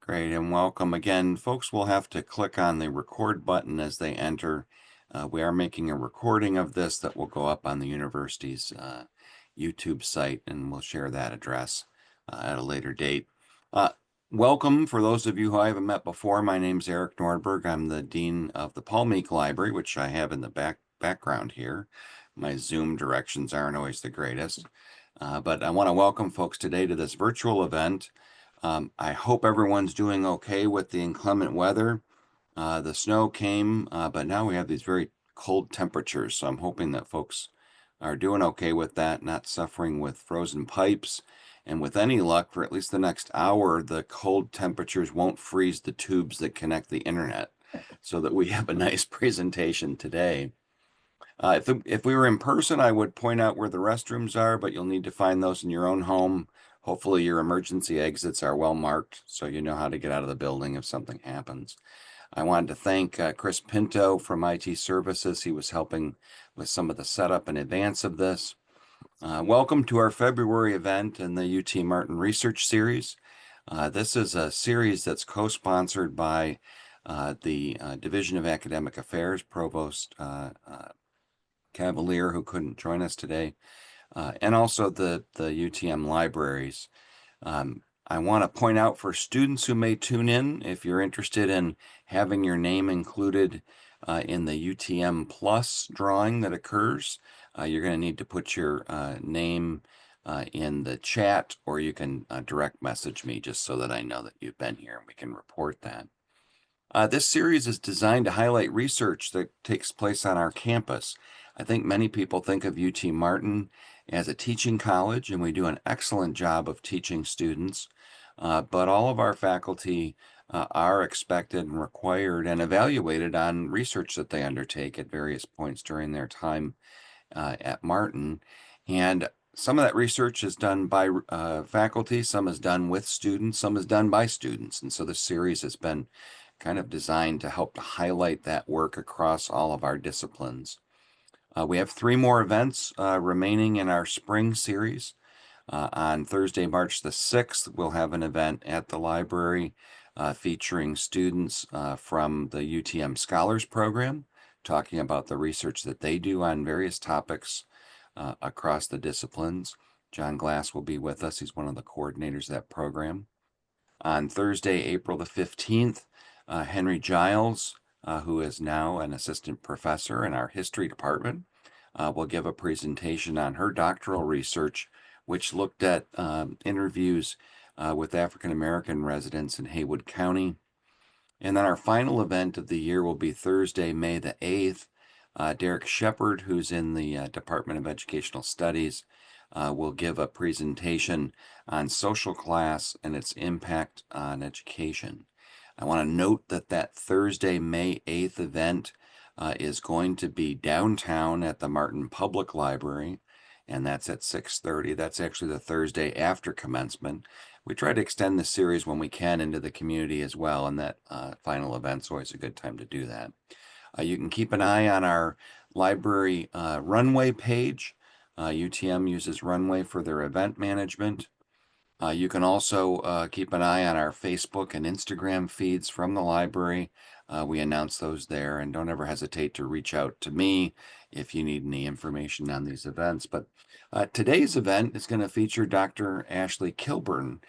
Great, and welcome again. Folks will have to click on the record button as they enter. We are making a recording of this that will go up on the university's YouTube site, and we'll share that address at a later date. Uh, Welcome for those of you who I haven't met before. My name's Eric Nordberg. I'm the Dean of the Paul Meek Library, which I have in the background here. My Zoom directions aren't always the greatest, but I want to welcome folks today to this virtual event. I hope everyone's doing okay with the inclement weather. The snow came, but now we have these very cold temperatures. So I'm hoping that folks are doing okay with that, not suffering with frozen pipes. And with any luck, for at least the next hour, the cold temperatures won't freeze the tubes that connect the internet so that we have a nice presentation today. If we were in person, I would point out where the restrooms are, but you'll need to find those in your own home. Hopefully your emergency exits are well marked so you know how to get out of the building if something happens. I wanted to thank Chris Pinto from IT Services. He was helping with some of the setup in advance of this. Welcome to our February event in the UT Martin Research Series. This is a series that's co-sponsored by the Division of Academic Affairs, Provost Cavalier, who couldn't join us today, and also the UTM libraries. I want to point out for students who may tune in, if you're interested in having your name included in the UTM Plus drawing that occurs, you're going to need to put your name in the chat, or you can direct message me just so that I know that you've been here and we can report that. This series is designed to highlight research that takes place on our campus. I think many people think of UT Martin as a teaching college, and we do an excellent job of teaching students, but all of our faculty are expected and required and evaluated on research that they undertake at various points during their time at Martin. And some of that research is done by faculty, some is done with students, some is done by students. And so this series has been kind of designed to help to highlight that work across all of our disciplines. We have 3 more events remaining in our spring series. On Thursday, March the 6th, we'll have an event at the library featuring students from the UTM Scholars Program, talking about the research that they do on various topics across the disciplines. John Glass will be with us. He's one of the coordinators of that program. On Thursday, April the 15th, Henry Giles, who is now an assistant professor in our history department, will give a presentation on her doctoral research, which looked at interviews with African-American residents in Haywood County. And then our final event of the year will be Thursday, May the 8th. Derek Shepard, who's in the Department of Educational Studies, will give a presentation on social class and its impact on education. I want to note that that Thursday, May 8th event is going to be downtown at the Martin Public Library, and that's at 6:30. That's actually the Thursday after commencement. We try to extend the series when we can into the community as well, and that final event's always a good time to do that. You can keep an eye on our library runway page. UTM uses Runway for their event management. You can also keep an eye on our Facebook and Instagram feeds from the library. We announce those there, and don't ever hesitate to reach out to me if you need any information on these events. But today's event is going to feature Dr. Ashley Kilburn,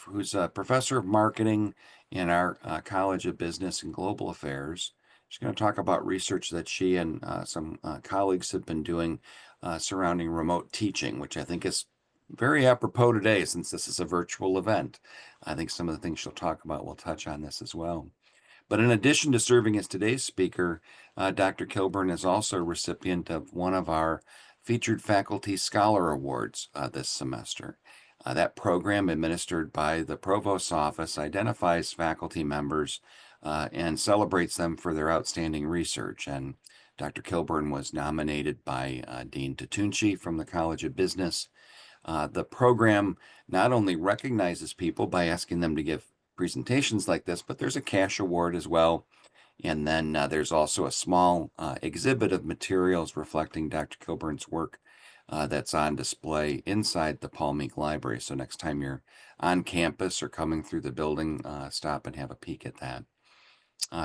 who's a professor of marketing in our College of Business and Global Affairs. She's going to talk about research that she and some colleagues have been doing surrounding remote teaching, which I think is very apropos today since this is a virtual event. I think some of the things she'll talk about will touch on this as well. But in addition to serving as today's speaker, Dr. Kilburn is also a recipient of one of our Featured Faculty Scholar Awards this semester. That program, administered by the Provost's Office, identifies faculty members and celebrates them for their outstanding research. And Dr. Kilburn was nominated by Dean Tatunchi from the College of Business. The program not only recognizes people by asking them to give presentations like this, but there's a cash award as well. And then there's also a small exhibit of materials reflecting Dr. Kilburn's work that's on display inside the Palmeek Library. So next time you're on campus or coming through the building, stop and have a peek at that.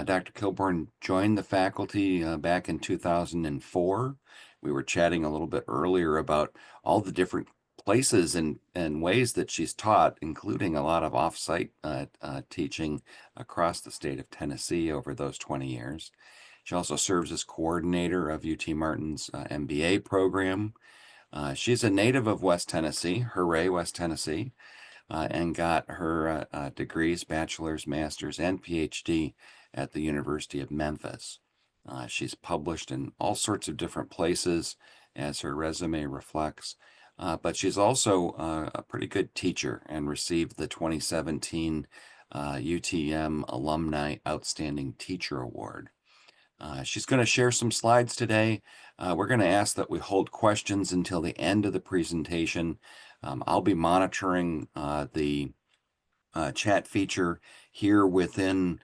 Dr. Kilburn joined the faculty back in 2004. We were chatting a little bit earlier about all the different places and ways that she's taught, including a lot of off-site teaching across the state of Tennessee over those 20 years. She also serves as coordinator of UT Martin's MBA program. She's a native of West Tennessee, hooray, West Tennessee, and got her degrees, bachelor's, master's, and PhD at the University of Memphis. She's published in all sorts of different places, as her resume reflects, but she's also a pretty good teacher and received the 2017 UTM Alumni Outstanding Teacher Award. She's going to share some slides today. We're going to ask that we hold questions until the end of the presentation. I'll be monitoring the chat feature here within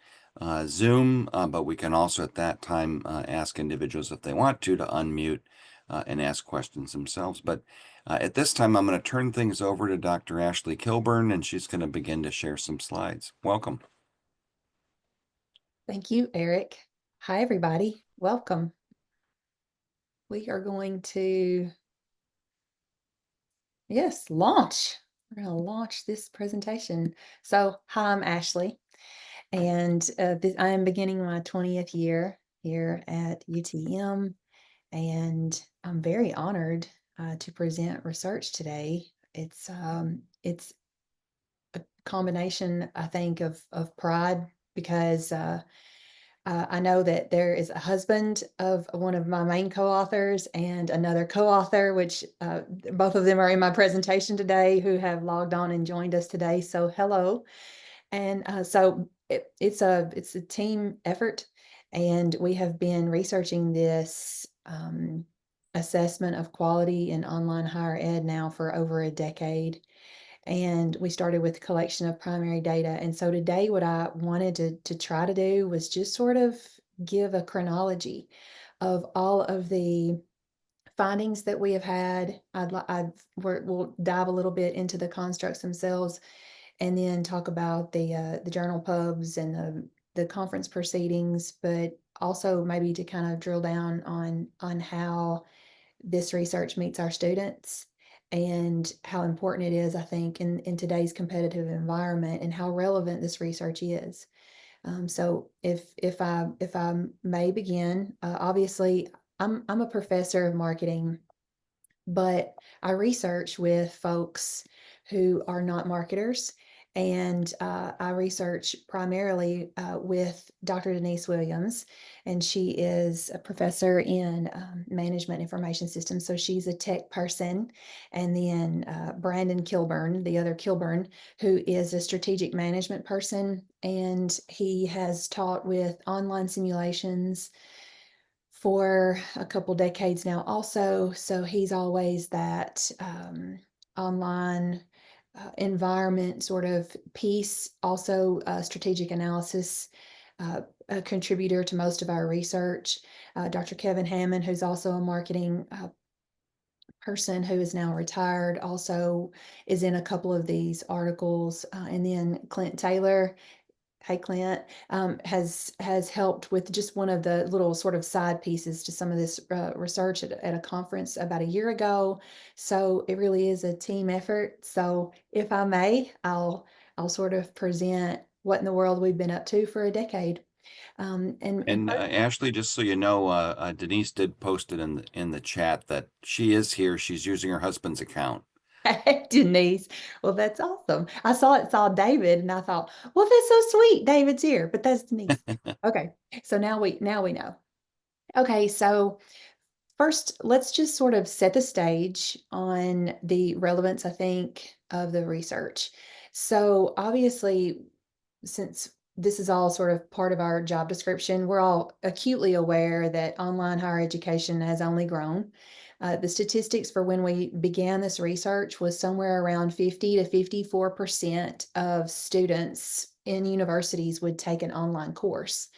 Zoom, but we can also at that time ask individuals if they want to unmute and ask questions themselves. But at this time, I'm going to turn things over to Dr. Ashley Kilburn, and she's going to begin to share some slides. Welcome. Thank you, Eric. Hi, everybody. Welcome. We are going to, launch. We're going to launch this presentation. So, hi, I'm Ashley, and I am beginning my 20th year here at UTM, and I'm very honored to present research today. It's a combination, I think, of pride because I know that there is a husband of one of my main co-authors and another co-author, which both of them are in my presentation today, who have logged on and joined us today. So hello. And it's a team effort, and we have been researching this assessment of quality in online higher ed now for over a decade. And we started with a collection of primary data. And so today, what I wanted to try to do was just sort of give a chronology of all of the findings that we have had. We'll dive a little bit into the constructs themselves, and then talk about the journal pubs and the conference proceedings, but also maybe to kind of drill down on how this research meets our students and how important it is, I think, in today's competitive environment, and how relevant this research is. So if I may begin, obviously I'm a professor of marketing, but I research with folks who are not marketers. And I research primarily with Dr. Denise Williams, and she is a professor in management information systems. So she's a tech person. And then Brandon Kilburn, the other Kilburn, who is a strategic management person. And he has taught with online simulations for a couple decades now also. So he's always that online environment sort of piece, also strategic analysis, a contributor to most of our research. Dr. Kevin Hammond, who's also a marketing person who is now retired, also is in a couple of these articles. And then Clint Taylor, hey Clint, has helped with just one of the little sort of side pieces to some of this research at a conference about a year ago. So it really is a team effort. So if I may, I'll sort of present what in the world we've been up to for a decade. And And Ashley, just so you know, Denise did post it in the chat that she is here. She's using her husband's account. Denise, well, that's awesome. Saw David, and I thought, well, that's so sweet. David's here, but that's Denise. Okay, so now we know. Okay, so first, let's just sort of set the stage on the relevance, I think, of the research. So obviously, since this is all sort of part of our job description, we're all acutely aware that online higher education has only grown. The statistics for when we began this research was somewhere around 50 to 54% of students in universities would take an online course.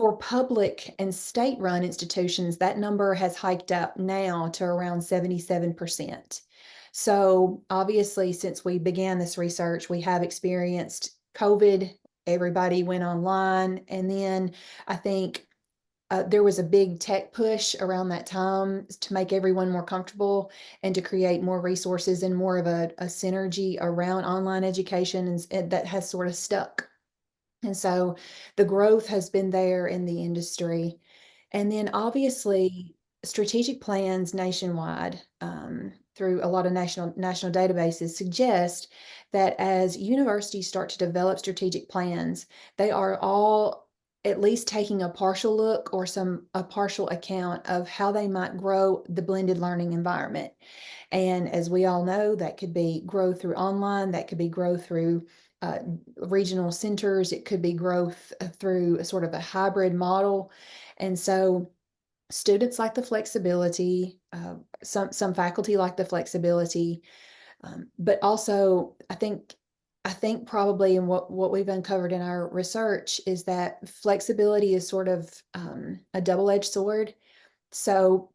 For public and state-run institutions, that number has hiked up now to around 77%. So obviously, since we began this research, we have experienced COVID. Everybody went online. And then I think there was a big tech push around that time to make everyone more comfortable and to create more resources and more of a synergy around online education, and that has sort of stuck. And so the growth has been there in the industry. And then obviously strategic plans nationwide, through a lot of national databases, suggest that as universities start to develop strategic plans, they are all at least taking a partial look or a partial account of how they might grow the blended learning environment. And as we all know, that could be growth through online, that could be growth through uh, regional centers, it could be growth through a sort of a hybrid model. And so students like the flexibility, some faculty like the flexibility, but also I think probably in what we've uncovered in our research is that flexibility is sort of a double-edged sword. So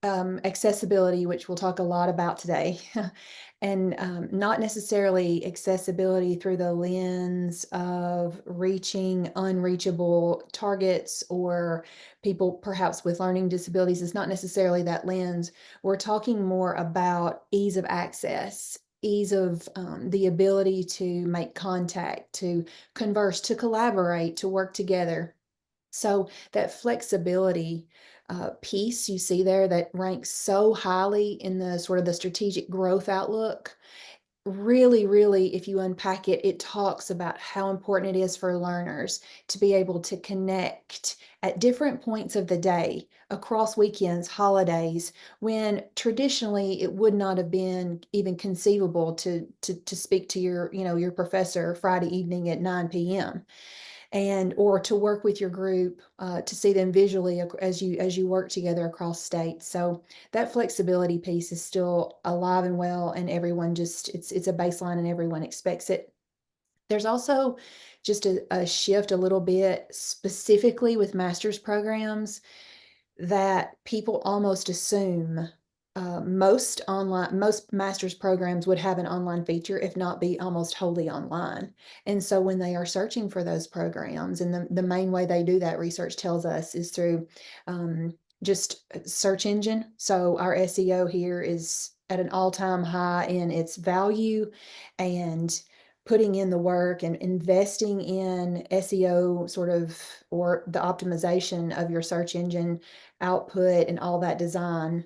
accessibility, which we'll talk a lot about today, and not necessarily accessibility through the lens of reaching unreachable targets or people perhaps with learning disabilities. It's not necessarily that lens. We're talking more about ease of access, ease of the ability to make contact, to converse, to collaborate, to work together. So that flexibility piece you see there that ranks so highly in the sort of the strategic growth outlook, really, really, if you unpack it, it talks about how important it is for learners to be able to connect at different points of the day, across weekends, holidays, when traditionally it would not have been even conceivable to speak to your professor Friday evening at 9 p.m. and or to work with your group, to see them visually as you work together across states. So that flexibility piece is still alive and well, and everyone just it's a baseline and everyone expects it. There's also just a shift a little bit specifically with master's programs that people almost assume most master's programs would have an online feature, if not be almost wholly online. And so when they are searching for those programs, and the main way they do that, research tells us, is through just search engine. So our SEO here is at an all-time high in its value, and putting in the work and investing in SEO sort of, or the optimization of your search engine output and all that design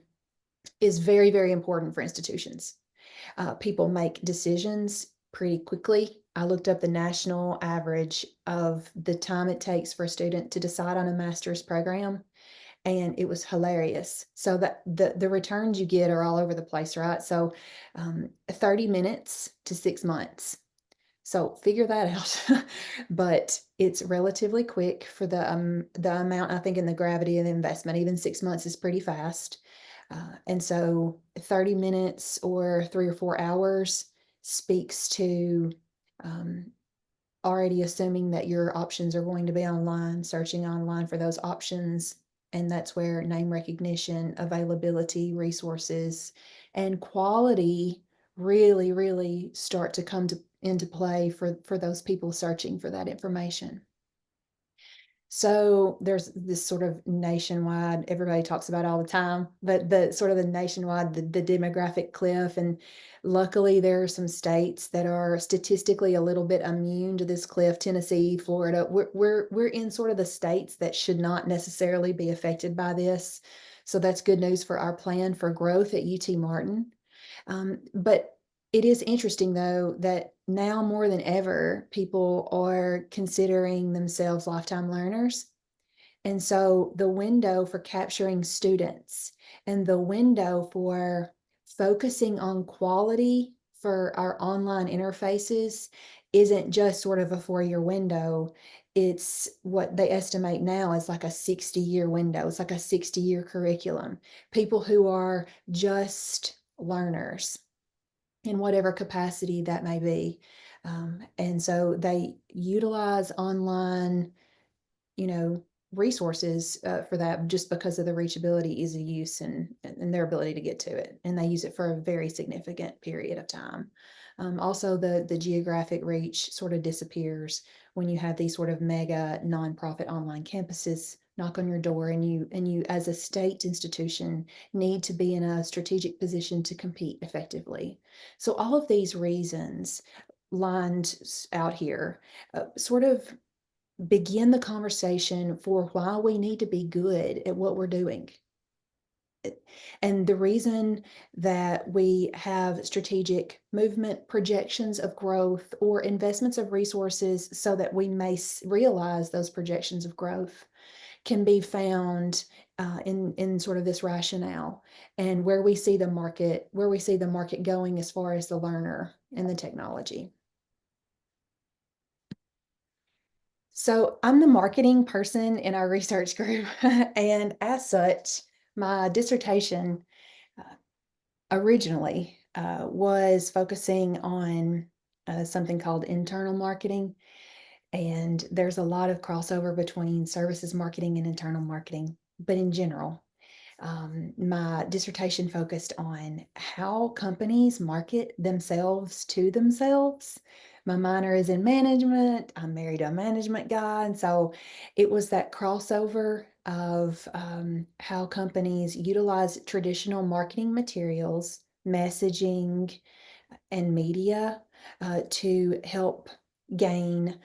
is very, very important for institutions. People make decisions pretty quickly. I looked up the national average of the time it takes for a student to decide on a master's program, and it was hilarious. So that the returns you get are all over the place, right? So 30 minutes to 6 months. So figure that out. But it's relatively quick for the amount, I think, and the gravity of the investment. Even 6 months is pretty fast. And so 30 minutes or 3 or 4 hours speaks to um, already assuming that your options are going to be online, searching online for those options. And that's where name recognition, availability, resources, and quality really, really start to into play for those people searching for that information. So there's this sort of nationwide, everybody talks about all the time, but the sort of the nationwide, the demographic cliff. And luckily there are some states that are statistically a little bit immune to this cliff. Tennessee, Florida, we're in sort of the states that should not necessarily be affected by this. So that's good news for our plan for growth at UT Martin. But it is interesting, though, that now more than ever, people are considering themselves lifetime learners. And so the window for capturing students and the window for focusing on quality for our online interfaces isn't just sort of a 4-year window. It's what they estimate now is like a 60-year window. It's like a 60-year curriculum. People who are just learners in whatever capacity that may be. And so they utilize online, you know, resources for that just because of the reachability, ease of use, and their ability to get to it. And they use it for a very significant period of time. Also, the geographic reach sort of disappears when you have these sort of mega nonprofit online campuses knock on your door, and you as a state institution need to be in a strategic position to compete effectively. So all of these reasons lined out here sort of begin the conversation for why we need to be good at what we're doing. And the reason that we have strategic movement projections of growth or investments of resources so that we may realize those projections of growth can be found in sort of this rationale and where we see the market going as far as the learner and the technology. So I'm the marketing person in our research group, and as such, my dissertation originally was focusing on something called internal marketing. And there's a lot of crossover between services marketing and internal marketing. But in general, my dissertation focused on how companies market themselves to themselves. My minor is in management. I'm married to a management guy. And so it was that crossover of how companies utilize traditional marketing materials, messaging, and media to help gain,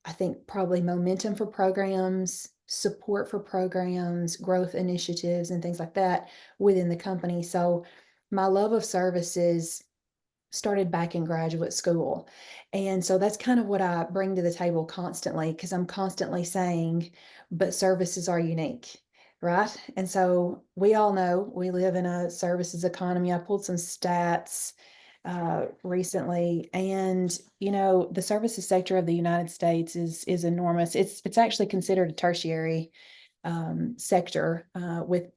I think, probably momentum for programs, support for programs, growth initiatives, and things like that within the company. So my love of services started back in graduate school. And so that's kind of what I bring to the table constantly, because I'm constantly saying, but services are unique, right? And so we all know we live in a services economy. I pulled some stats recently, and the services sector of the United States is enormous. It's actually considered a tertiary sector with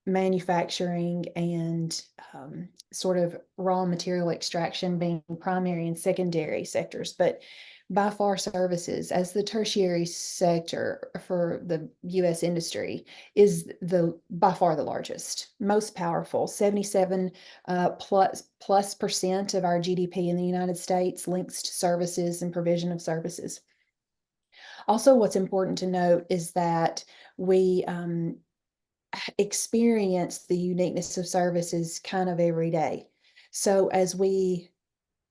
manufacturing and sort of raw material extraction being primary and secondary sectors. But by far, services as the tertiary sector for the US industry is the by far the largest, most powerful. 77 plus percent of our GDP in the United States links to services and provision of services. Also, what's important to note is that we experience the uniqueness of services kind of every day. So as we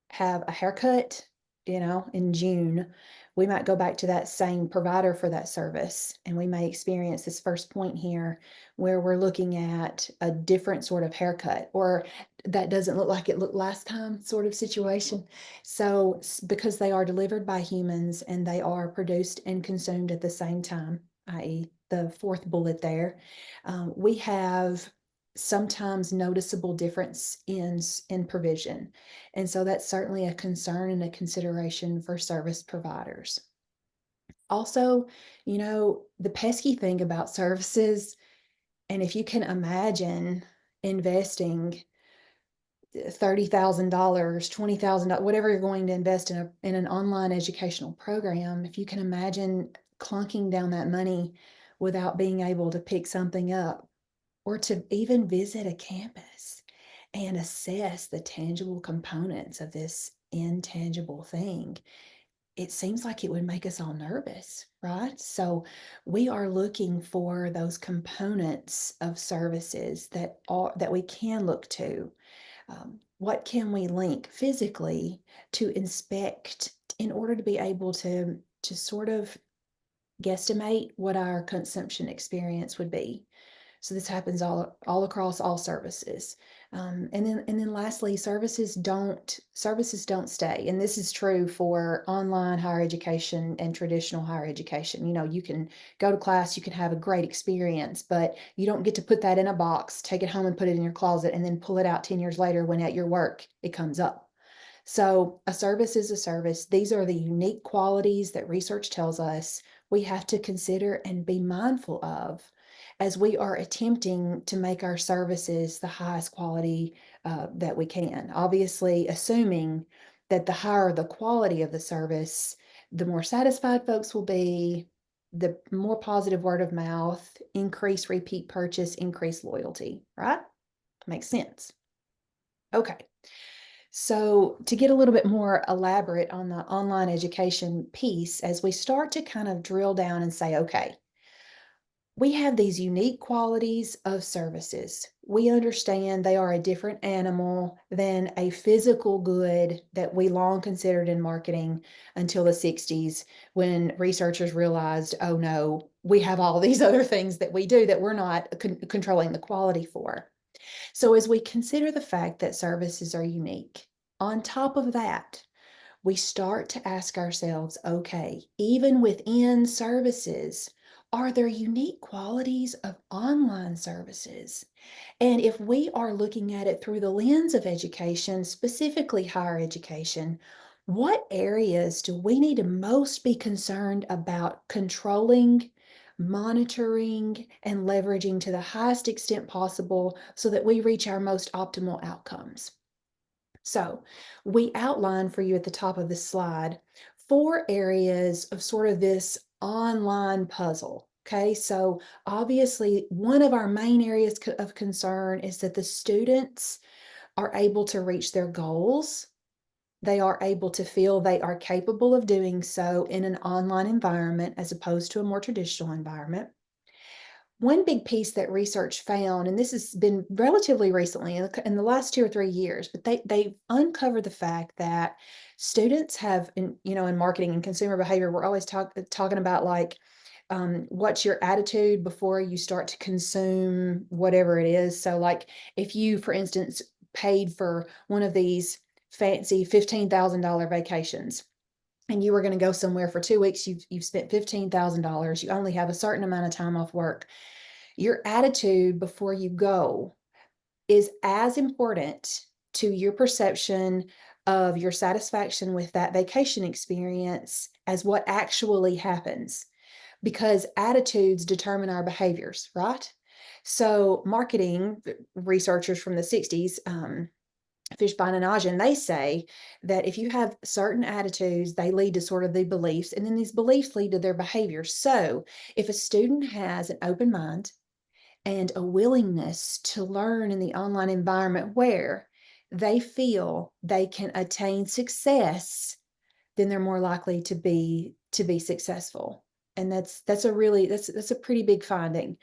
have a haircut, in June, we might go back to that same provider for that service. And we may experience this first point here where we're looking at a different sort of haircut, or that doesn't look like it looked last time sort of situation. So, because they are delivered by humans and they are produced and consumed at the same time, i.e., the fourth bullet there, we have sometimes noticeable difference in provision. And so that's certainly a concern and a consideration for service providers. Also, the pesky thing about services, and if you can imagine investing $30,000, $20,000, whatever you're going to invest in an online educational program, if you can imagine clunking down that money without being able to pick something up or to even visit a campus and assess the tangible components of this intangible thing, it seems like it would make us all nervous, right? So we are looking for those components of services that we can look to. What can we link physically to inspect in order to be able to sort of guesstimate what our consumption experience would be? So this happens all across all services. And then lastly, services don't stay. And this is true for online higher education and traditional higher education. You can go to class, you can have a great experience, but you don't get to put that in a box, take it home and put it in your closet, and then pull it out 10 years later when at your work it comes up. So a service is a service. These are the unique qualities that research tells us we have to consider and be mindful of as we are attempting to make our services the highest quality that we can. Obviously, assuming that the higher the quality of the service, the more satisfied folks will be, The more positive word of mouth, increase repeat purchase, increase loyalty, right? Makes sense. Okay. So, to get a little bit more elaborate on the online education piece, as we start to kind of drill down and say, okay, we have these unique qualities of services. We understand they are a different animal than a physical good that we long considered in marketing until the 60s when researchers realized, oh no, we have all these other things that we do that we're not controlling the quality for. So, as we consider the fact that services are unique, on top of that, we start to ask ourselves, okay, even within services, are there unique qualities of online services? And if we are looking at it through the lens of education, specifically higher education, what areas do we need to most be concerned about controlling, monitoring, and leveraging to the highest extent possible so that we reach our most optimal outcomes? So, we outline for you at the top of this slide 4 areas of sort of this online puzzle. Okay, so obviously, one of our main areas of concern is that the students are able to reach their goals. They are able to feel they are capable of doing so in an online environment as opposed to a more traditional environment. One big piece that research found, and this has been relatively recently in the last 2 or 3 years, but they uncovered the fact that students have, in marketing and consumer behavior, we're always talking about like, what's your attitude before you start to consume whatever it is. So, like, if you, for instance, paid for one of these fancy $15,000 vacations, and you were going to go somewhere for 2 weeks, you've spent $15,000. You only have a certain amount of time off work. Your attitude before you go is as important to your perception of your satisfaction with that vacation experience as what actually happens, because attitudes determine our behaviors, right? So, marketing researchers from the 60s, Fishbein and Ajin, they say that if you have certain attitudes, they lead to sort of the beliefs, and then these beliefs lead to their behaviors. So, if a student has an open mind, and a willingness to learn in the online environment where they feel they can attain success, then they're more likely to be successful. And that's a pretty big finding,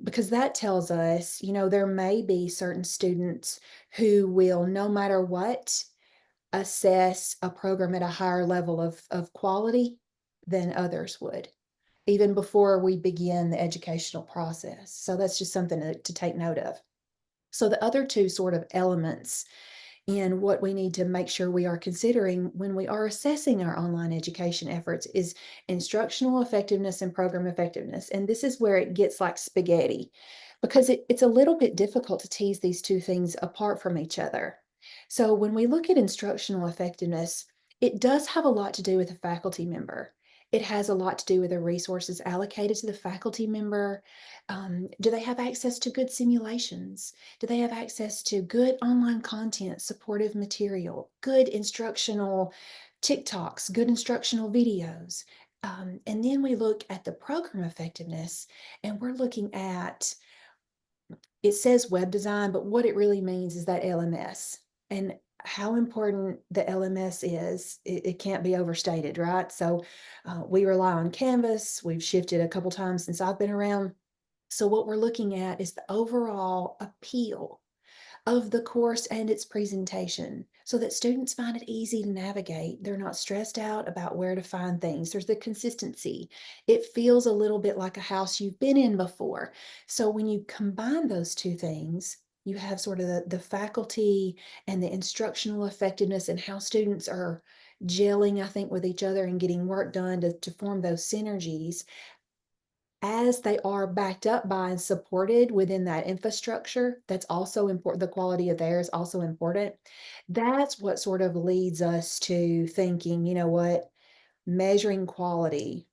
because that tells us, there may be certain students who will, no matter what, assess a program at a higher level of quality than others would, even before we begin the educational process. So that's just something to take note of. So the other two sort of elements in what we need to make sure we are considering when we are assessing our online education efforts is instructional effectiveness and program effectiveness. And this is where it gets like spaghetti, because it's a little bit difficult to tease these two things apart from each other. So when we look at instructional effectiveness, it does have a lot to do with the faculty member. It has a lot to do with the resources allocated to the faculty member. Do they have access to good simulations? Do they have access to good online content, supportive material, good instructional TikToks, good instructional videos? And then we look at the program effectiveness, and we're looking at, it says web design, but what it really means is that LMS, and how important the LMS is, it can't be overstated, right? So we rely on Canvas. We've shifted a couple times since I've been around. So what we're looking at is the overall appeal of the course and its presentation so that students find it easy to navigate. They're not stressed out about where to find things. There's the consistency. It feels a little bit like a house you've been in before. So when you combine those two things, you have sort of the faculty and the instructional effectiveness and how students are gelling, I think, with each other and getting work done to form those synergies, as they are backed up by and supported within that infrastructure. That's also important. The quality of there is also important. That's what sort of leads us to thinking, you know what, measuring quality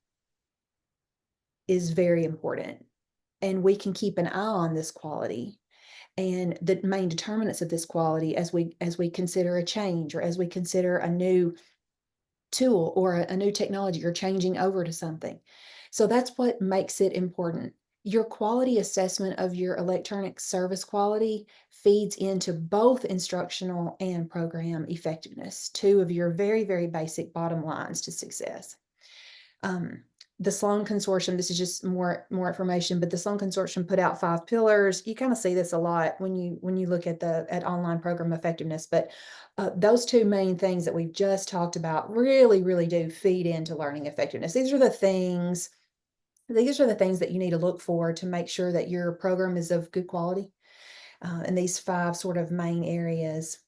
is very important. And we can keep an eye on this quality and the main determinants of this quality as we consider a change, or as we consider a new tool or a new technology, or changing over to something. So that's what makes it important. Your quality assessment of your electronic service quality feeds into both instructional and program effectiveness, two of your very, very basic bottom lines to success. Um, the Sloan Consortium, this is just more information, but the Sloan Consortium put out 5 pillars. You kind of see this a lot when you look at the at online program effectiveness. But those two main things that we've just talked about really, really do feed into learning effectiveness. These are the things that you need to look for to make sure that your program is of good quality. And these 5 sort of main areas,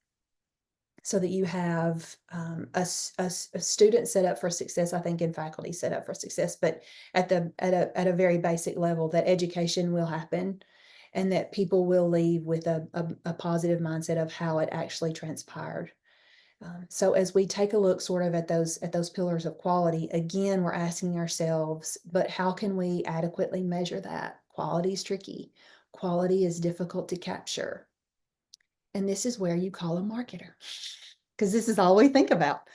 so that you have a student set up for success, I think, and faculty set up for success. But at a very basic level, that education will happen, and that people will leave with a positive mindset of how it actually transpired. So as we take a look sort of at those pillars of quality, again, we're asking ourselves, but how can we adequately measure that? Quality is tricky. Quality is difficult to capture. And this is where you call a marketer, because this is all we think about.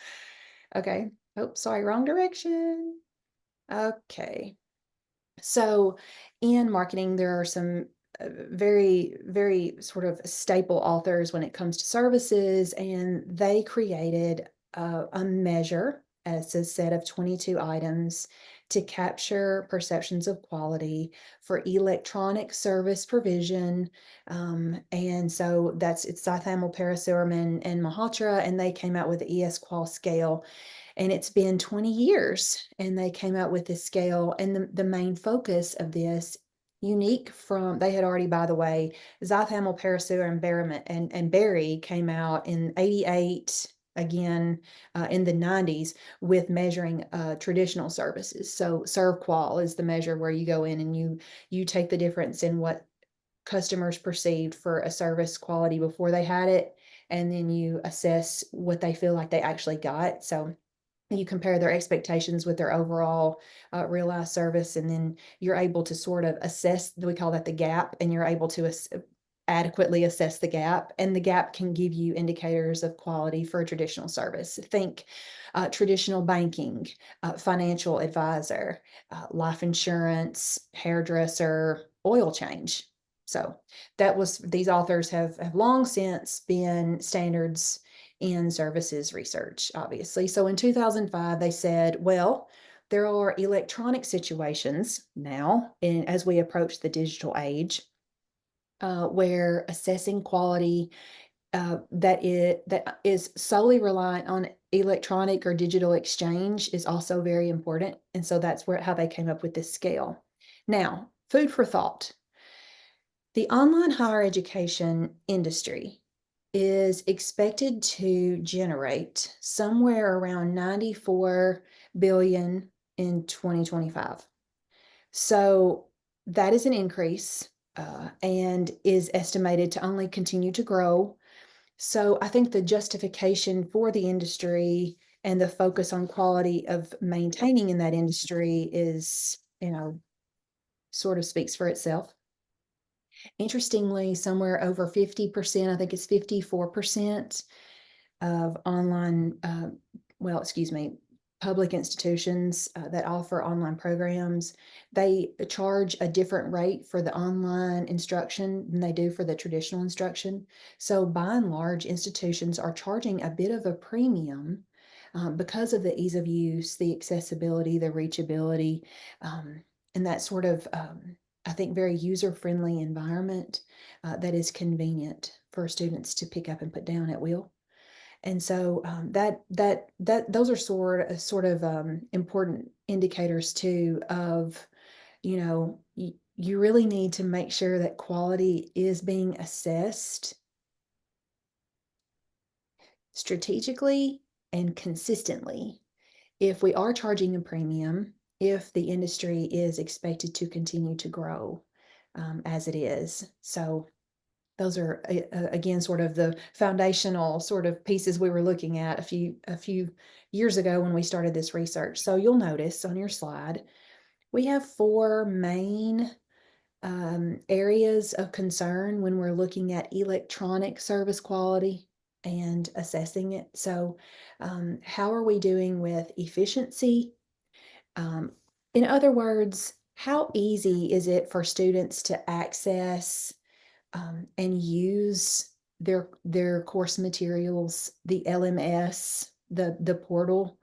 Okay. Oh, sorry, wrong direction. Okay. So in marketing, there are some very, very sort of staple authors when it comes to services, and they created a measure as a set of 22 items to capture perceptions of quality for electronic service provision. And so it's Scythamel, Parasurman, and Malhotra, and they came out with the ES-Qual scale, and it's been 20 years, and they came out with this scale. And the main focus of this, unique from, they had already, by the way, Zythamel, Parasur, and Berryman and Berry came out in 88, again in the 90s, with measuring traditional services. So ServQual is the measure where you go in and you take the difference in what customers perceived for a service quality before they had it, and then you assess what they feel like they actually got. So you compare their expectations with their overall realized service, and then you're able to sort of assess, we call that the gap, and you're able to adequately assess the gap, and the gap can give you indicators of quality for a traditional service. Think traditional banking, financial advisor, life insurance, hairdresser, oil change. So these authors have long since been standards in services research, obviously. So in 2005, they said, well, there are electronic situations now, as we approach the digital age, where assessing quality that is solely reliant on electronic or digital exchange is also very important. And so that's how they came up with this scale. Now, food for thought. The online higher education industry is expected to generate somewhere around 94 billion in 2025. So that is an increase, and is estimated to only continue to grow. So I think the justification for the industry and the focus on quality of maintaining in that industry is, sort of speaks for itself. Interestingly, somewhere over 50%, I think it's 54% of online, well, excuse me, public institutions that offer online programs, they charge a different rate for the online instruction than they do for the traditional instruction. So by and large, institutions are charging a bit of a premium because of the ease of use, the accessibility, the reachability, and that sort of, I think, very user-friendly environment that is convenient for students to pick up and put down at will. And so those are sort of important indicators too of, you really need to make sure that quality is being assessed strategically and consistently. If we are charging a premium, if the industry is expected to continue to grow as it is. So those are again sort of the foundational sort of pieces we were looking at a few years ago when we started this research. So you'll notice on your slide we have 4 main areas of concern when we're looking at electronic service quality and assessing it. So how are we doing with efficiency, um, In other words, how easy is it for students to access and use their course materials, the LMS, the portal,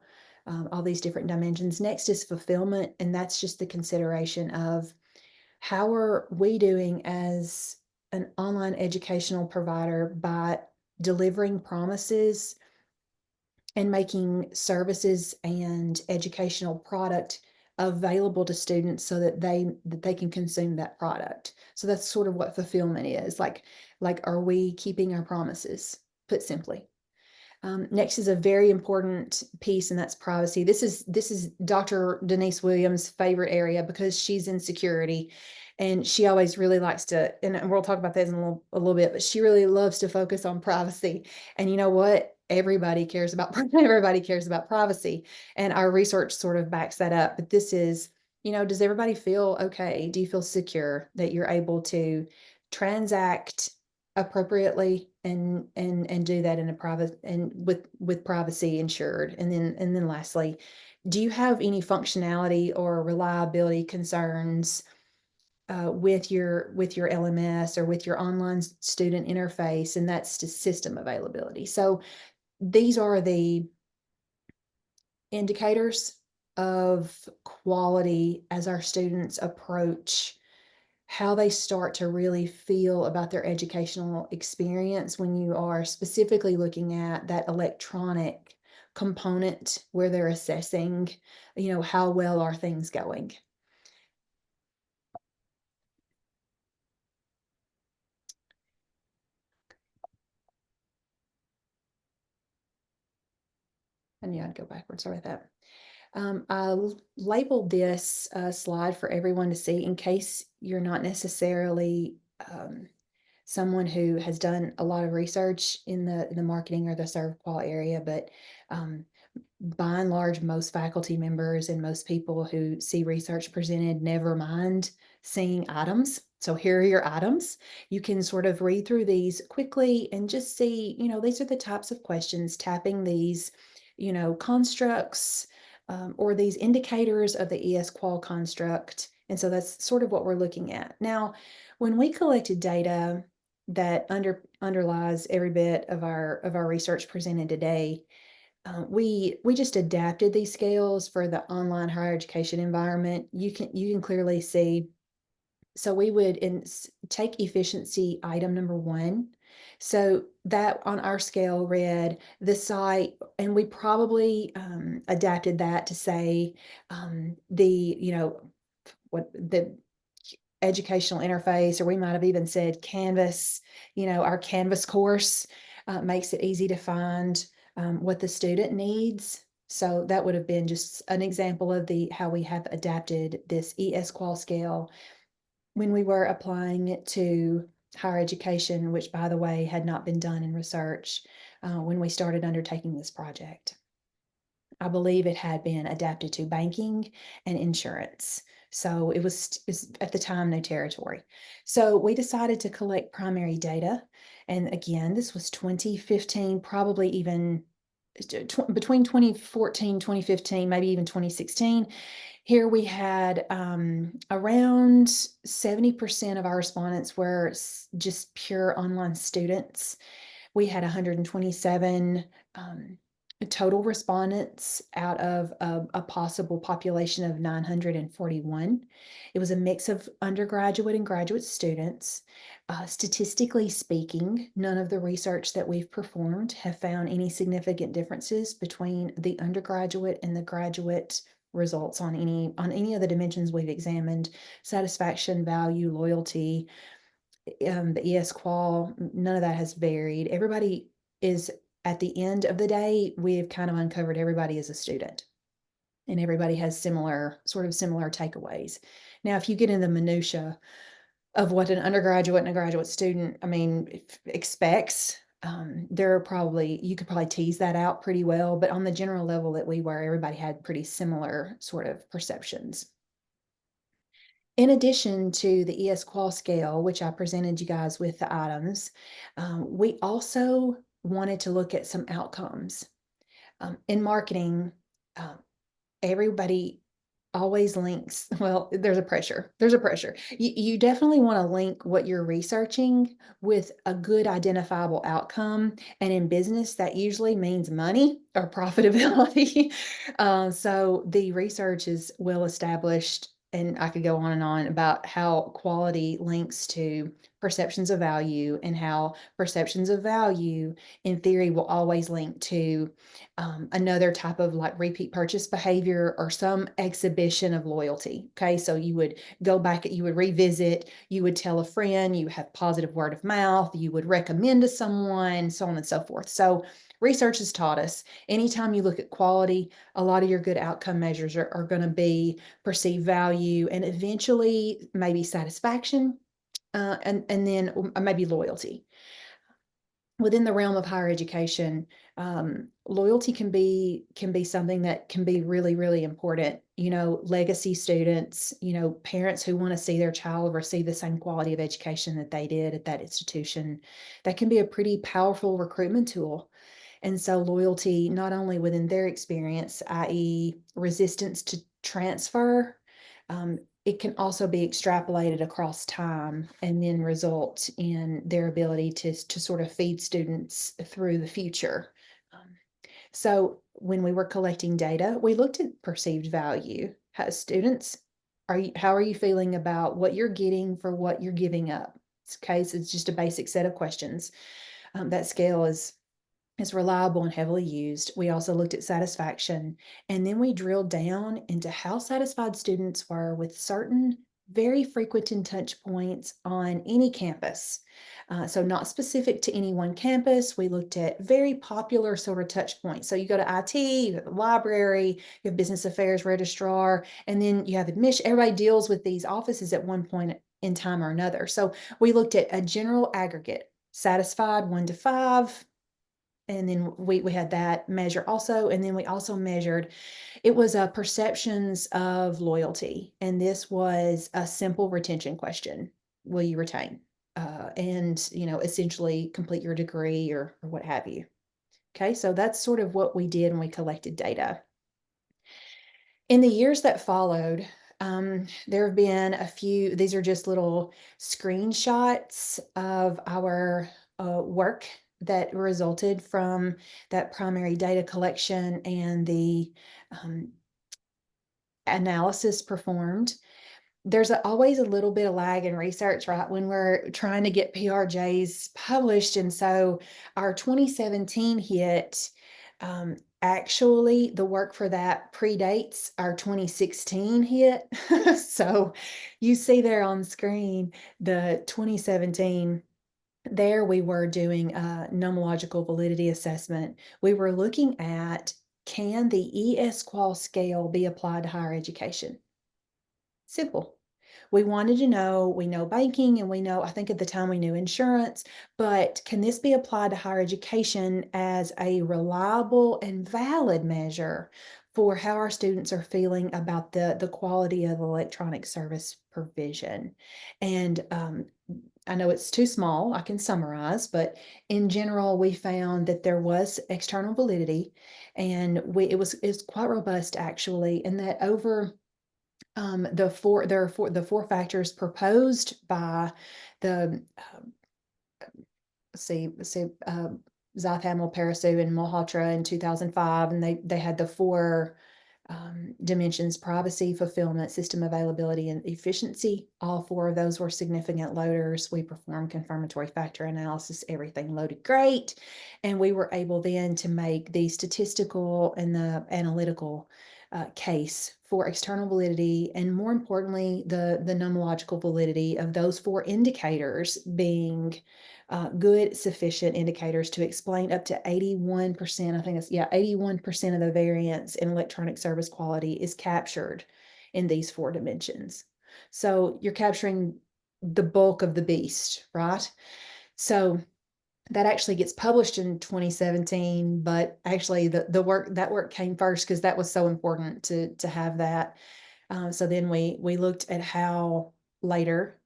all these different dimensions. Next is fulfillment, and that's just the consideration of how are we doing as an online educational provider by delivering promises and making services and educational product available to students so that they can consume that product. So that's sort of what fulfillment is. Like are we keeping our promises, put simply? Next is a very important piece, and that's privacy. This is Dr. Denise Williams' favorite area because she's in security, and she always really likes to. And we'll talk about this in a little bit, but she really loves to focus on privacy. And you know what? Everybody cares about everybody cares about privacy, and our research sort of backs that up. But this is, does everybody feel okay? Do you feel secure that you're able to transact appropriately and do that in a private and with privacy ensured? And then lastly, do you have any functionality or reliability concerns with your LMS or with your online student interface? And that's just system availability. So these are the indicators of quality as our students approach how they start to really feel about their educational experience when you are specifically looking at that electronic component where they're assessing, how well are things going. And yeah, I'd go backwards. Sorry about that. I labeled this slide for everyone to see in case you're not necessarily someone who has done a lot of research in the marketing or the serve qual area, but um, by and large, most faculty members and most people who see research presented never mind seeing items. So here are your items. You can sort of read through these quickly and just see, these are the types of questions, tapping these, constructs or these indicators of the ES-qual construct. And so that's sort of what we're looking at. Now, when we collected data that underlies every bit of our research presented today, we just adapted these scales for the online higher education environment. You can clearly see. So we would take efficiency item number one. So that on our scale read the site, and we probably adapted that to say the what the educational interface, or we might have even said Canvas, our Canvas course makes it easy to find what the student needs. So that would have been just an example of how we have adapted this ES-qual scale when we were applying it to higher education, which, by the way, had not been done in research when we started undertaking this project. I believe it had been adapted to banking and insurance. So it was at the time new territory. So we decided to collect primary data. And again, this was 2015, probably even between 2014, 2015, maybe even 2016. Here we had around 70% of our respondents were just pure online students. We had 127 total respondents out of a possible population of 941. It was a mix of undergraduate and graduate students. Statistically speaking, none of the research that we've performed have found any significant differences between the undergraduate and the graduate results on any of the dimensions we've examined: satisfaction, value, loyalty, the ES-qual. None of that has varied. Everybody is, at the end of the day, we've kind of uncovered everybody is a student, and everybody has similar takeaways. Now, if you get in the minutia of what an undergraduate and a graduate student, expects, you could probably tease that out pretty well, but on the general level that we were, everybody had pretty similar sort of perceptions. In addition to the ES-qual scale, which I presented you guys with the items, we also wanted to look at some outcomes. In marketing, everybody always links. Well, there's a pressure. There's a pressure. You definitely want to link what you're researching with a good identifiable outcome. And in business, that usually means money or profitability. So the research is well established. And I could go on and on about how quality links to perceptions of value, and how perceptions of value, in theory, will always link to another type of like repeat purchase behavior or some exhibition of loyalty. Okay, so you would go back, you would revisit, you would tell a friend, you have positive word of mouth, you would recommend to someone, so on and so forth. So research has taught us anytime you look at quality, a lot of your good outcome measures are going to be perceived value and eventually maybe satisfaction, and then maybe loyalty. Within the realm of higher education, loyalty can be something that can be really, really important. Legacy students, parents who want to see their child receive the same quality of education that they did at that institution. That can be a pretty powerful recruitment tool. And so loyalty, not only within their experience, i.e., resistance to transfer, it can also be extrapolated across time and then result in their ability to sort of feed students through the future. Um, so when we were collecting data, we looked at perceived value. How students, how are you feeling about what you're getting for what you're giving up? Okay, so it's just a basic set of questions. That scale is reliable and heavily used. We also looked at satisfaction, and then we drilled down into how satisfied students were with certain very frequented touch points on any campus. So not specific to any one campus. We looked at very popular sort of touch points. So you go to IT, you have the library, you have business affairs registrar, and then you have admission. Everybody deals with these offices at one point in time or another. So we looked at a general aggregate, satisfied 1 to 5, and then we had that measure also, and then we also measured, it was a perceptions of loyalty, and this was a simple retention question. Will you retain? And essentially complete your degree, or what have you. Okay, so that's sort of what we did when we collected data. In the years that followed, there have been a few, these are just little screenshots of our work that resulted from that primary data collection and the um, analysis performed. There's always a little bit of lag in research, right? When we're trying to get PRJs published. And so our 2017 hit, actually, the work for that predates our 2016 hit. So you see there on screen the 2017. There we were doing a nomological validity assessment. We were looking at, can the ESQL scale be applied to higher education? Simple. We wanted to know, we know banking and we know, I think at the time we knew insurance, but can this be applied to higher education as a reliable and valid measure for how our students are feeling about the quality of electronic service provision? And I know it's too small, I can summarize, but in general, we found that there was external validity, and it was quite robust actually, and that over the four factors proposed by the let's see Zatham, Parasu, and Malhotra in 2005, and they had the four dimensions: privacy, fulfillment, system availability, and efficiency. All four of those were significant loaders. We performed confirmatory factor analysis. Everything loaded great, and we were able then to make the statistical and the analytical case for external validity, and more importantly, the nomological validity of those four indicators being good, sufficient indicators to explain up to 81%. I think it's, yeah, 81% of the variance in electronic service quality is captured in these four dimensions. So you're capturing the bulk of the beast, right? So that actually gets published in 2017, but actually the work came first because that was so important to have that. So then we looked at how later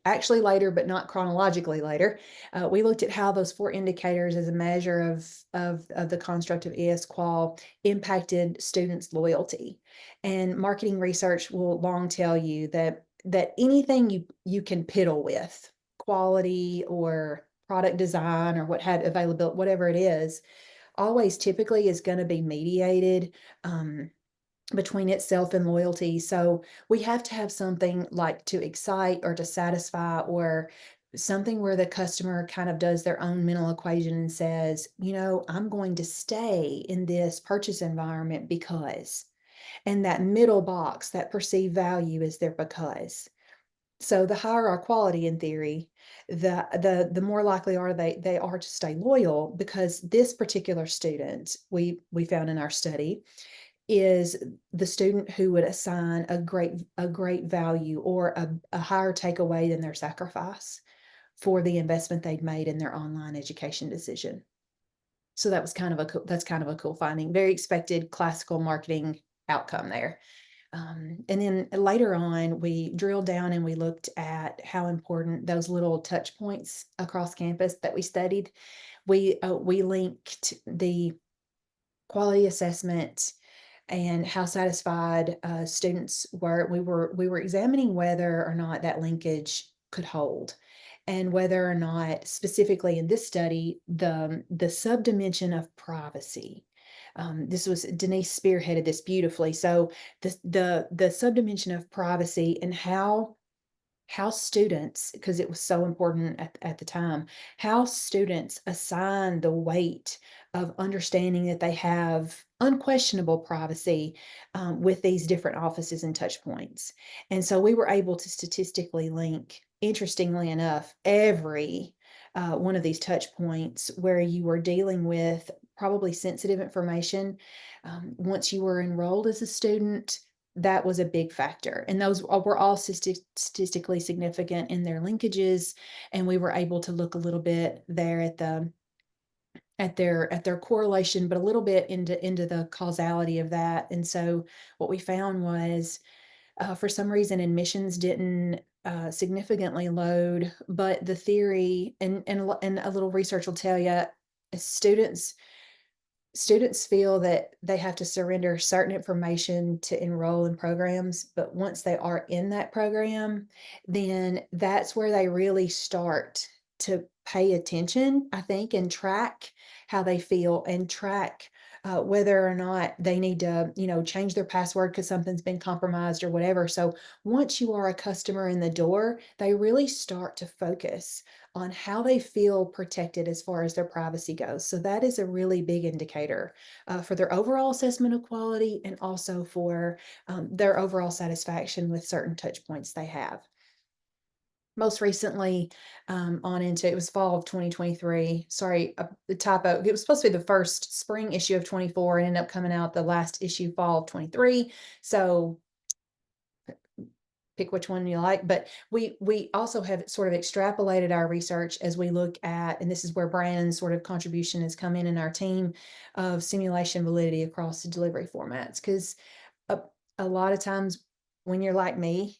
actually later, but not chronologically later, we looked at how those 4 indicators as a measure of the construct of ES-Qual impacted students' loyalty. And marketing research will long tell you that anything you can piddle with, quality or product design or what had availability, whatever it is, always typically is going to be mediated between itself and loyalty. So we have to have something like to excite or to satisfy, or something where the customer kind of does their own mental equation and says, I'm going to stay in this purchase environment because, and that middle box, that perceived value is there because. So the higher our quality in theory, the more likely are they are to stay loyal, because this particular student we found in our study is the student who would assign a great value or a higher takeaway than their sacrifice for the investment they'd made in their online education decision. So that's kind of a cool finding. Very expected classical marketing outcome there. And then later on, we drilled down and we looked at how important those little touch points across campus that we studied. We linked the quality assessment and how satisfied students were. We were examining whether or not that linkage could hold, and whether or not, specifically in this study, the subdimension of privacy. This was Denise spearheaded this beautifully. So the subdimension of privacy, and how students, because it was so important at the time, how students assign the weight of understanding that they have unquestionable privacy with these different offices and touch points. And so we were able to statistically link, interestingly enough, every one of these touch points where you were dealing with probably sensitive information. Once you were enrolled as a student, that was a big factor. And those were all statistically significant in their linkages. And we were able to look a little bit there at their correlation, but a little bit into the causality of that. And so what we found was, for some reason, admissions didn't significantly load, but the theory and a little research will tell you, students students feel that they have to surrender certain information to enroll in programs, but once they are in that program, then that's where they really start to pay attention, I think, and track how they feel, and track whether or not they need to, change their password because something's been compromised or whatever. So once you are a customer in the door, they really start to focus on how they feel protected as far as their privacy goes. So that is a really big indicator for their overall assessment of quality, and also for their overall satisfaction with certain touch points they have. Most recently, on into it was fall of 2023. Sorry, the typo. It was supposed to be the first spring issue of 24, and ended up coming out the last issue fall of 23. So pick which one you like. But we also have sort of extrapolated our research as we look at, and this is where Brandon's sort of contribution has come in our team, of simulation validity across the delivery formats. Because a, a lot of times when you're like me,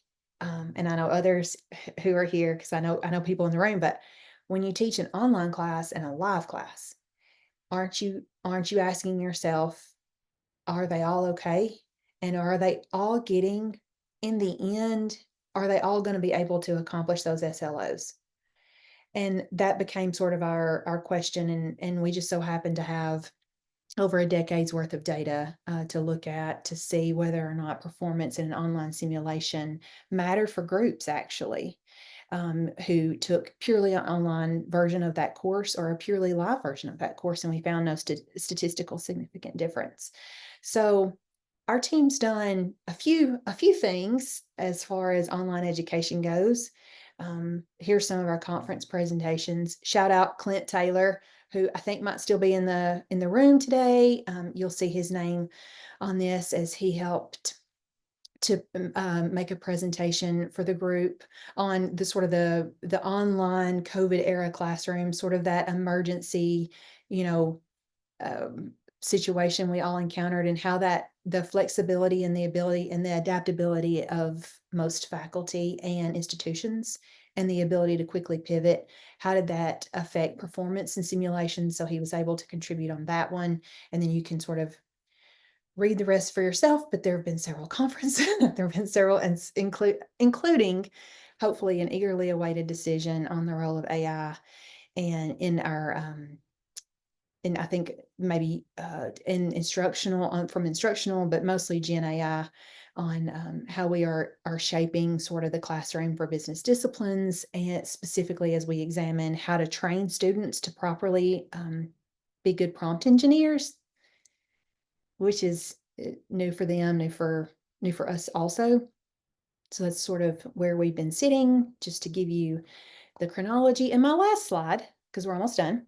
and I know others who are here, because I know people in the room, but when you teach an online class and a live class, aren't you asking yourself, are they all okay? And are they all getting, in the end, are they all going to be able to accomplish those SLOs? And that became sort of our question. And we just so happened to have over a decade's worth of data to look at, to see whether or not performance in an online simulation mattered for groups, actually, who took purely an online version of that course or a purely live version of that course. And we found no statistical significant difference. So our team's done a few things as far as online education goes. Here's some of our conference presentations. Shout out Clint Taylor, who I think might still be in the room today. You'll see his name on this, as he helped to make a presentation for the group on the sort of the online COVID era classroom, sort of that emergency, you know, situation we all encountered, and how that the flexibility and the ability and the adaptability of most faculty and institutions, and the ability to quickly pivot, how did that affect performance and simulation? So he was able to contribute on that one. And then you can sort of read the rest for yourself, but there have been several conferences, there have been several, and including hopefully an eagerly awaited decision on the role of AI and in our and I think maybe in instructional, from instructional, but mostly Gen AI, on how we are shaping sort of the classroom for business disciplines, and specifically as we examine how to train students to properly be good prompt engineers, which is new for them, new for us also. So that's sort of where we've been sitting, just to give you the chronology. And my last slide, because we're almost done,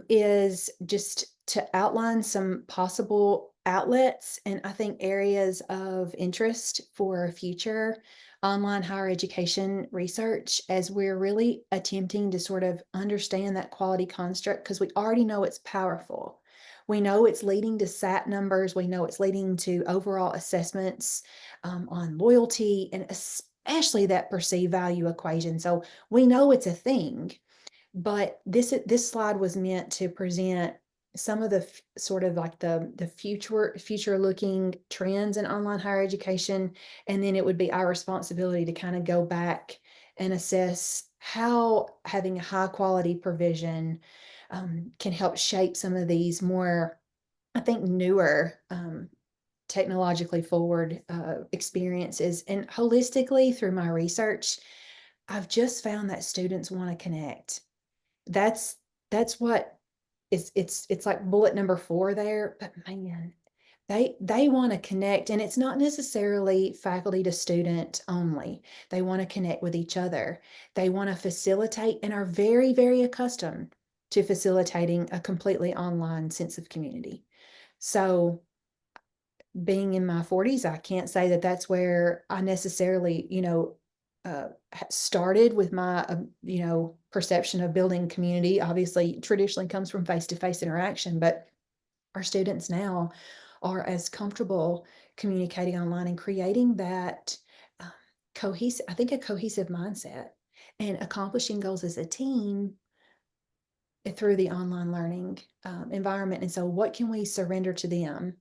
is just to outline some possible outlets and I think areas of interest for future online higher education research, as we're really attempting to sort of understand that quality construct, because we already know it's powerful. We know it's leading to SAT numbers. We know it's leading to overall assessments on loyalty, and especially that perceived value equation. So we know it's a thing, but this slide was meant to present some of the sort of like the future looking trends in online higher education, and then it would be our responsibility to kind of go back and assess how having a high quality provision can help shape some of these more, I think, newer technologically forward experiences. And holistically, through my research, I've just found that students want to connect. That's that's what it's like bullet number 4 there. But man, they want to connect, and it's not necessarily faculty to student only. They want to connect with each other. They want to facilitate and are very, very accustomed to facilitating a completely online sense of community. So being in my 40s, I can't say that that's where I necessarily, started with my, perception of building community. Obviously, traditionally comes from face to face interaction, but our students now are as comfortable communicating online and creating that uh, cohesive, I think, a cohesive mindset and accomplishing goals as a team through the online learning environment. And so, what can we surrender to them?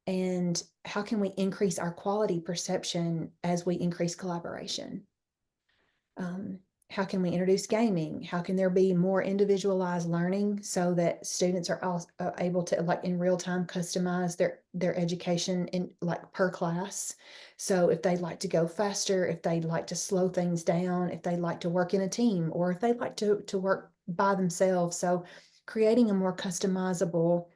And how can we increase our quality perception as we increase collaboration? Um, how can we introduce gaming? How can there be more individualized learning so that students are also able to, like, in real time, customize their education in, like, per class? So if they'd like to go faster, if they'd like to slow things down, if they'd like to work in a team, or if they'd like to work by themselves. So creating a more customizable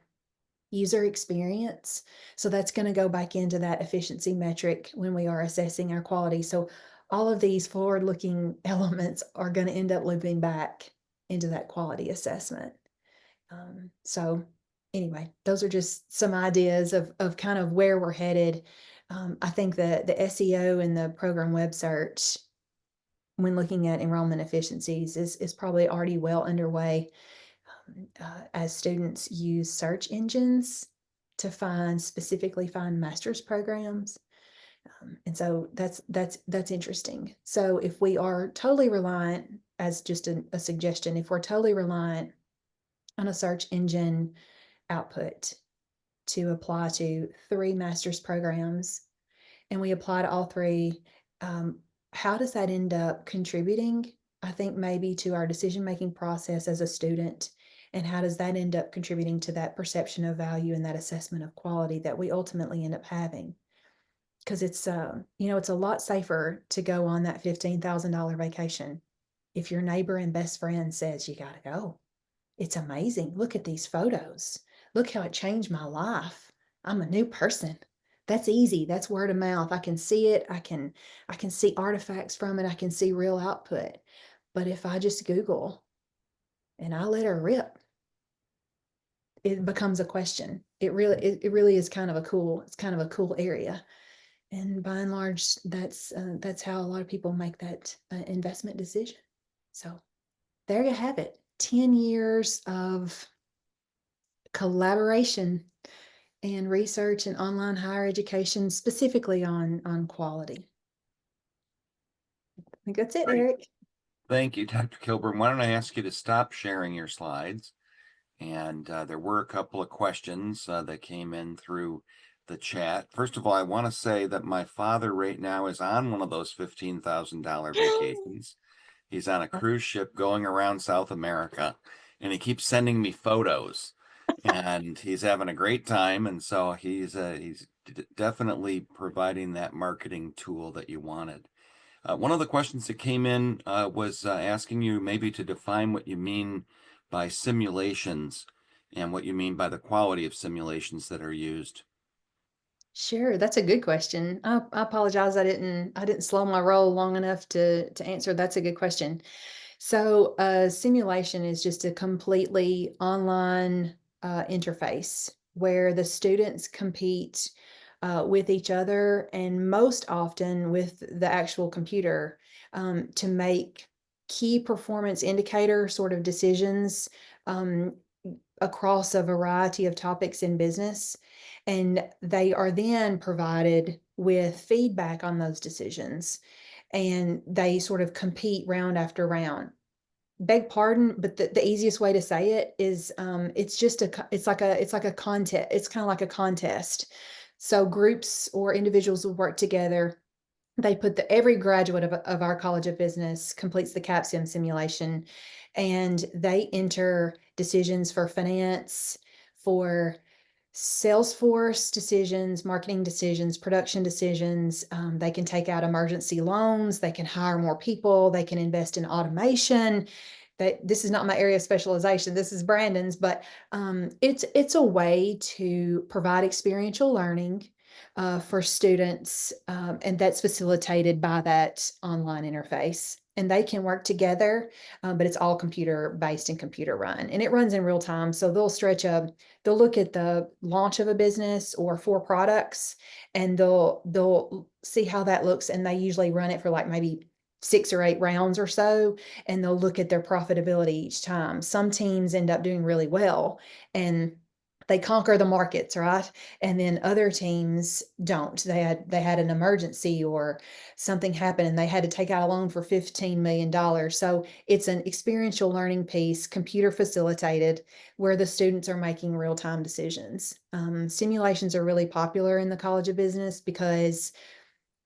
user experience. So that's going to go back into that efficiency metric when we are assessing our quality. So all of these forward looking elements are going to end up looping back into that quality assessment. So anyway, those are just some ideas of kind of where we're headed. I think the SEO and the program web search, when looking at enrollment efficiencies, is probably already well underway, as students use search engines to specifically find master's programs. And so that's interesting. So if we are totally reliant, as just a suggestion, if we're totally reliant on a search engine output to apply to 3 master's programs, and we apply to all 3, um, how does that end up contributing? I think maybe to our decision making process as a student, and how does that end up contributing to that perception of value and that assessment of quality that we ultimately end up having? Because it's a lot safer to go on that $15,000 vacation if your neighbor and best friend says you got to go. It's amazing. Look at these photos. Look how it changed my life. I'm a new person. That's easy. That's word of mouth. I can see it. I can see artifacts from it. I can see real output. But if I just Google and I let her rip, it becomes a question. It really is kind of a cool area. And by and large, that's how a lot of people make that investment decision. So there you have it. 10 years of Collaboration and research and online higher education, specifically on quality. I think that's it, Great. Eric. Thank you, Dr. Kilburn. Why don't I ask you to stop sharing your slides? And there were a couple of questions that came in through the chat. First of all, I want to say that my father right now is on one of those $15,000 vacations. He's on a cruise ship going around South America, and he keeps sending me photos, and he's having a great time. And so he's definitely providing that marketing tool that you wanted. One of the questions that came in was asking you maybe to define what you mean by simulations and what you mean by the quality of simulations that are used. Sure, that's a good question. I apologize. I didn't slow my roll long enough to answer. That's a good question. So, simulation is just a completely online interface where the students compete with each other and most often with the actual computer to make key performance indicator sort of decisions um, across a variety of topics in business. And they are then provided with feedback on those decisions. And they sort of compete round after round. Beg pardon, but the easiest way to say it is it's like a contest. It's kind of like a contest. So groups or individuals will work together. They put every graduate of our College of Business completes the CAPSIM simulation, and they enter decisions for finance, for Salesforce decisions, marketing decisions, production decisions. They can take out emergency loans. They can hire more people. They can invest in automation. This is not my area of specialization. This is Brandon's, but it's a way to provide experiential learning for students, and that's facilitated by that online interface. And they can work together, but it's all computer based and computer run, and it runs in real time. So they'll look at the launch of a business or 4 products, and they'll see how that looks, and they usually run it for like maybe 6 or 8 rounds or so, and they'll look at their profitability each time. Some teams end up doing really well, and they conquer the markets, right? And then other teams don't. They had an emergency or something happened and they had to take out a loan for $15 million. So it's an experiential learning piece, computer facilitated, where the students are making real-time decisions. Simulations are really popular in the College of Business because,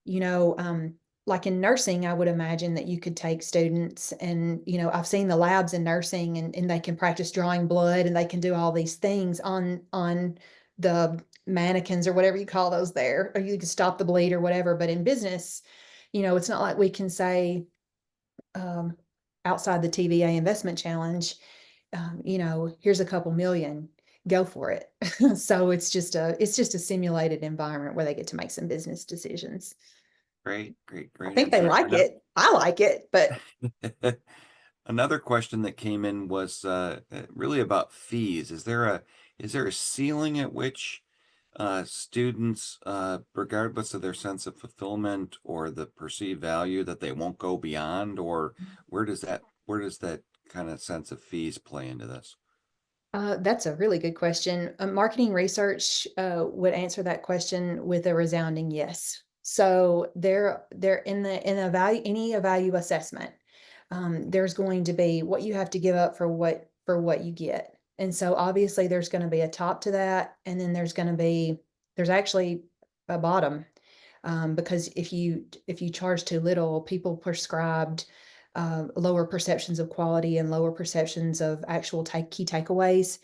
you know, like in nursing, I would imagine that you could take students and, I've seen the labs in nursing, and they can practice drawing blood and they can do all these things on the mannequins or whatever you call those there, or you can stop the bleed or whatever. But in business, it's not like we can say, um, outside the TVA investment challenge, here's a couple million, go for it. So it's just a simulated environment where they get to make some business decisions. Great, great, I great think they answer. like it. I like it, but Another question that came in was really about fees. Is there a ceiling at which students, regardless of their sense of fulfillment or the perceived value, that they won't go beyond, or where does that kind of sense of fees play into this? that's a really good question. Marketing research would answer that question with a resounding yes. So they're in the value any value assessment. There's going to be what you have to give up for what you get. And so obviously there's going to be a top to that, and then there's actually a bottom, because if you charge too little, people prescribed lower perceptions of quality and lower perceptions of actual key takeaways.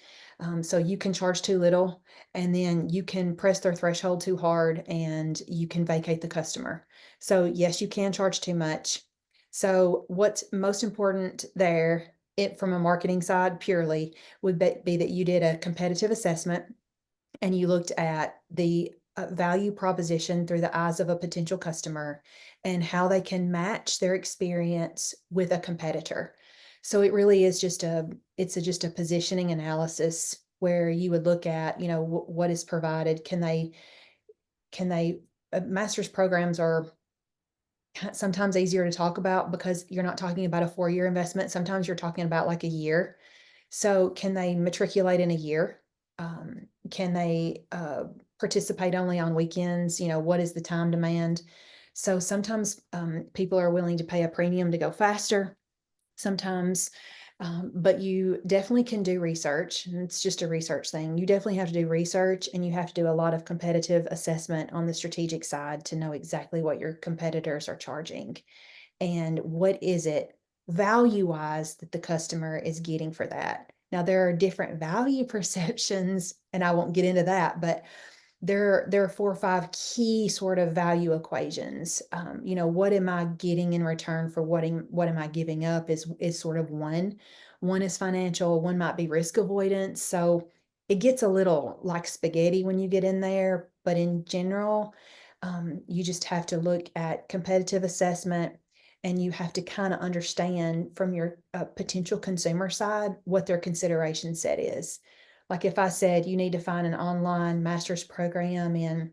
So you can charge too little, and then you can press their threshold too hard, and you can vacate the customer. So yes, you can charge too much. So what's most important there, from a marketing side purely, would be that you did a competitive assessment and you looked at the value proposition through the eyes of a potential customer and how they can match their experience with a competitor. So it really is just a positioning analysis where you would look at, what is provided. Can they master's programs are sometimes easier to talk about because you're not talking about a 4-year investment. Sometimes you're talking about like a year. So can they matriculate in a year? Can they participate only on weekends? What is the time demand? So sometimes people are willing to pay a premium to go faster. Sometimes, but you definitely can do research, and it's just a research thing. You definitely have to do research, and you have to do a lot of competitive assessment on the strategic side to know exactly what your competitors are charging and what is it value wise that the customer is getting for that. Now, there are different value perceptions, and I won't get into that, but there are 4 or 5 key sort of value equations. What am I getting in return for what am I giving up is sort of one. One is financial, one might be risk avoidance. So it gets a little like spaghetti when you get in there, but in general, you just have to look at competitive assessment, and you have to kind of understand from your potential consumer side what their consideration set is. Like if I said you need to find an online master's program in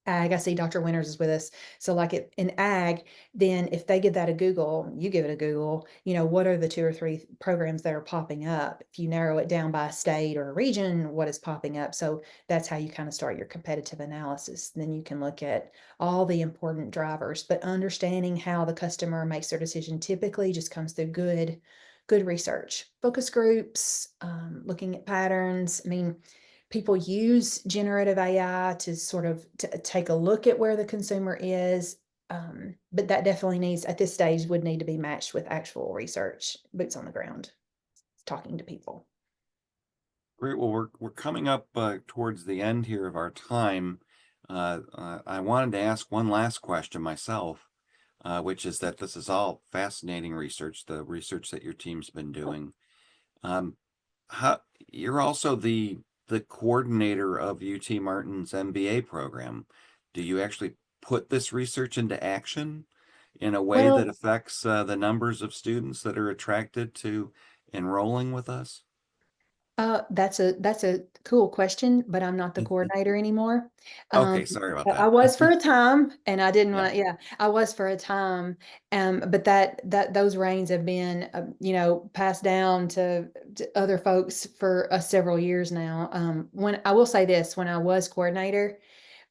ag, I see Dr. Winters is with us. So like in ag, then if they give that a Google, you give it a Google, what are the 2 or 3 programs that are popping up? If you narrow it down by a state or a region, what is popping up? So that's how you kind of start your competitive analysis. Then you can look at all the important drivers, but understanding how the customer makes their decision typically just comes through good research, focus groups, looking at patterns. I mean, people use generative AI to sort of take a look at where the consumer is. But that definitely needs, at this stage, would need to be matched with actual research, boots on the ground, talking to people. Great. Well, we're coming up towards the end here of our time. I wanted to ask one last question myself, which is that this is all fascinating research, the research that your team's been doing. Um, how you're also the coordinator of UT Martin's MBA program. Do you actually put this research into action in a way that Well, affects the numbers of students that are attracted to enrolling with us? that's a cool question, but I'm not the coordinator anymore. Um, Okay, sorry about I that. was for a time, and I didn't Yeah. want to. Yeah, I was for a time, but that those reins have been, passed down to other folks for several years now. When I will say this, when I was coordinator,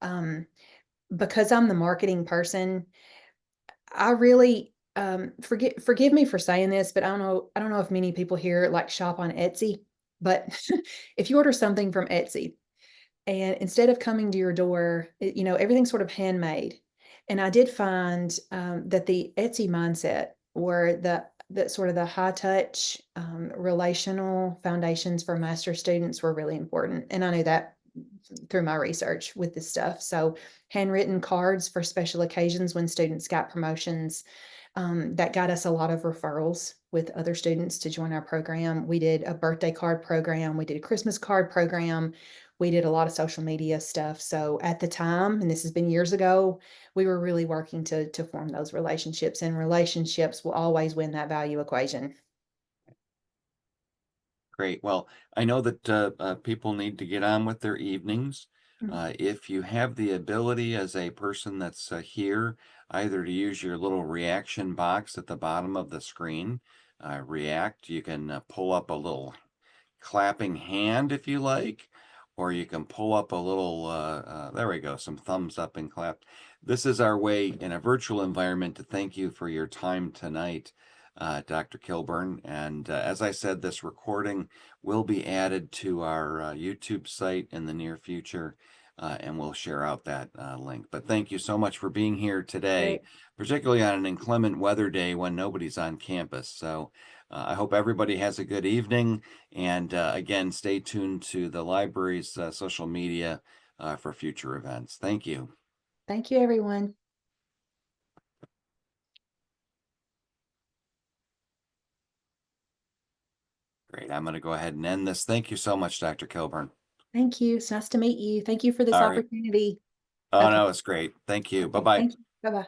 um, because I'm the marketing person, I really forgive me for saying this, but I don't know if many people here like shop on Etsy, but if you order something from Etsy and instead of coming to your door, everything's sort of handmade. And I did find that the Etsy mindset, or the sort of the high touch relational foundations for master students, were really important. And I knew that through my research with this stuff. So handwritten cards for special occasions when students got promotions, that got us a lot of referrals with other students to join our program. We did a birthday card program. We did a Christmas card program. We did a lot of social media stuff. So at the time, and this has been years ago, we were really working to form those relationships, and relationships will always win that value equation. Great. Well, I know that people need to get on with their evenings. Mm. If you have the ability as a person that's here, either to use your little reaction box at the bottom of the screen, react, you can pull up a little clapping hand if you like, or you can pull up a little, there we go, some thumbs up and clap. This is our way in a virtual environment to thank you for your time tonight, Dr. Kilburn. And as I said, this recording will be added to our YouTube site in the near future. And we'll share out that link. But thank you so much for being here today, Great. particularly on an inclement weather day when nobody's on campus. So I hope everybody has a good evening. And again, stay tuned to the library's social media for future events. Thank you. Thank you, everyone. Great. I'm going to go ahead and end this. Thank you so much, Dr. Kilburn. Thank you. It's nice to meet you. Thank you for this All right. opportunity. Oh, Okay. no, it's great. Thank you. Bye Okay. bye. Thank you. Bye bye.